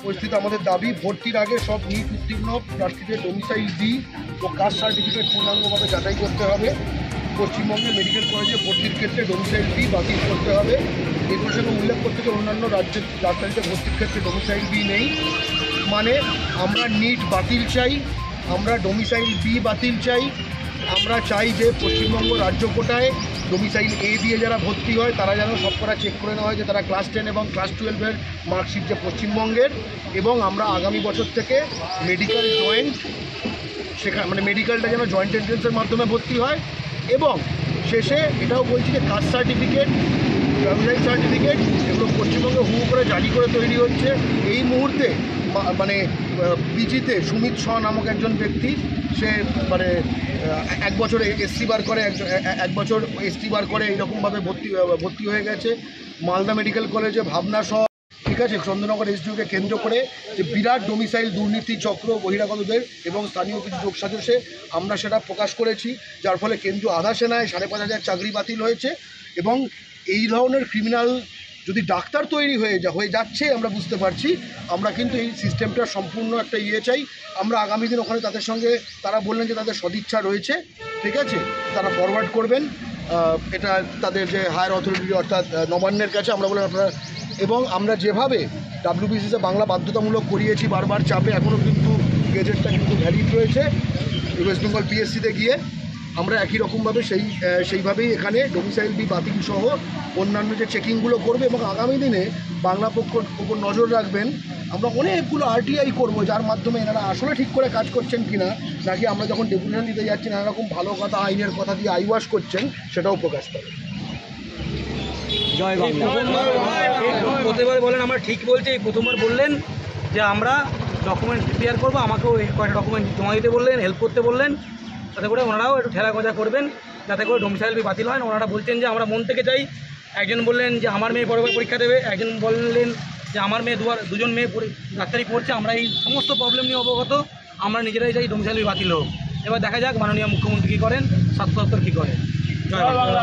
পরিস্থিতি আমাদের দাবি ভর্তির আগে সব নিট উত্তীর্ণ প্রার্থীদের ডোমিসাইল বি ও কাস্ট সার্টিফিকেট পূর্ণাঙ্গভাবে যাচাই করতে হবে। পশ্চিমবঙ্গের মেডিকেল কলেজে ভর্তির ক্ষেত্রে ডোমিসাইল বি বাতিল করতে হবে। এই প্রসঙ্গে উল্লেখ করতে যে অন্যান্য রাজ্যের ডাক্তারিতে ভর্তির ক্ষেত্রে ডোমিসাইল বি নেই, মানে আমরা নিট বাতিল চাই, আমরা ডোমিসাইল বি বাতিল চাই। আমরা চাই যে পশ্চিমবঙ্গ রাজ্য কোটায় ডোমিসাইল এ দিয়ে যারা ভর্তি হয় তারা যেন সব করা চেক করে নেওয়া হয় যে তারা ক্লাস 10 এবং ক্লাস 12-এর মার্কশিট যে পশ্চিমবঙ্গের, এবং আমরা আগামী বছর থেকে মেডিকেল জয়েন্ট সেখানে মানে মেডিকেলটা যেন জয়েন্ট এন্ট্রেন্সের মাধ্যমে ভর্তি হয়। এবং শেষে এটাও বলছি যে কাস্ট সার্টিফিকেট, ডোমিসাইল সার্টিফিকেট এগুলো পশ্চিমবঙ্গে হু করে জারি করে তৈরি হচ্ছে। এই মুহূর্তে মানে পিজিতে সুমিত শ নামক একজন ব্যক্তি, সে মানে 1 বছর এসটি বার করে, 1 বছর এসটি বার করে এইরকমভাবে ভর্তি হয়ে গেছে। মালদা মেডিকেল কলেজে ভাবনা শ, ঠিক আছে, চন্দ্রনগর এসডিওকে কেন্দ্র করে যে বিরাট ডোমিসাইল দুর্নীতি চক্র বহিরাগতদের এবং স্থানীয় কিছু যোগসাজশে আমরা সেটা প্রকাশ করেছি, যার ফলে কেন্দ্রীয় আধা সেনায় 5,500 চাকরি বাতিল হয়েছে। এবং এই ধরনের ক্রিমিনাল যদি ডাক্তার তৈরি হয়ে যাচ্ছে আমরা বুঝতে পারছি, আমরা কিন্তু এই সিস্টেমটার সম্পূর্ণ একটা চাই। আমরা আগামী দিন ওখানে তাদের সঙ্গে, তারা বললেন যে তাদের সদিচ্ছা রয়েছে, ঠিক আছে, তারা ফরওয়ার্ড করবেন এটা তাদের যে হায়ার অথরিটি অর্থাৎ নবান্নের কাছে। আমরা বললাম আপনারা, এবং আমরা যেভাবে WBCSে বাংলা বাধ্যতামূলক করিয়েছি বারবার চাপে, এখনও কিন্তু গেজেটটা কিন্তু ভ্যালিড রয়েছে ওয়েস্ট বেঙ্গল PSCতে গিয়ে, আমরা একই রকমভাবে সেইভাবেই এখানে ডোমিসাইল বি বাতিল সহ অন্যান্য যে চেকিংগুলো করবে। এবং আগামী দিনে বাংলা পক্ষর উপর নজর রাখবেন। আমরা অনেকগুলো RTI করব, যার মাধ্যমে এনারা আসলে ঠিক করে কাজ করছেন কিনা, নাকি আমরা যখন ডেপুটেশন দিতে যাচ্ছি নানা রকম ভালো কথা আইনের কথা দিয়ে আইওয়াশ করছেন, সেটাও প্রকাশ পাবে। জয় বাংলা। প্রতিবার বলেন আমরা ঠিক বলছি, এই প্রথমবার বললেন যে আমরা ডকুমেন্ট প্রিপেয়ার করবো, আমাকেও কয়েকটা ডকুমেন্ট জমা দিতে বললেন, হেল্প করতে বললেন, তাতে করে ওনারাও একটু ঠেলা গজা করবেন যাতে করে ডোমিসাইল বি বাতিল হয়। ওনারা বলছেন যে আমরা মন থেকে চাই। একজন বললেন যে আমার মেয়ে বড় পরীক্ষা দেবে, একজন বললেন যে আমার মেয়ে দুজন মেয়ে ডাক্তারি পড়ছে। আমরা এই সমস্ত প্রবলেম নিয়ে অবগত, আমরা নিজেরাই চাই ডোমিসাইল বি বাতিল হোক। এবার দেখা যাক মাননীয় মুখ্যমন্ত্রী কী করেন, স্বাস্থ্য দপ্তর কী করে। জয় বাংলা।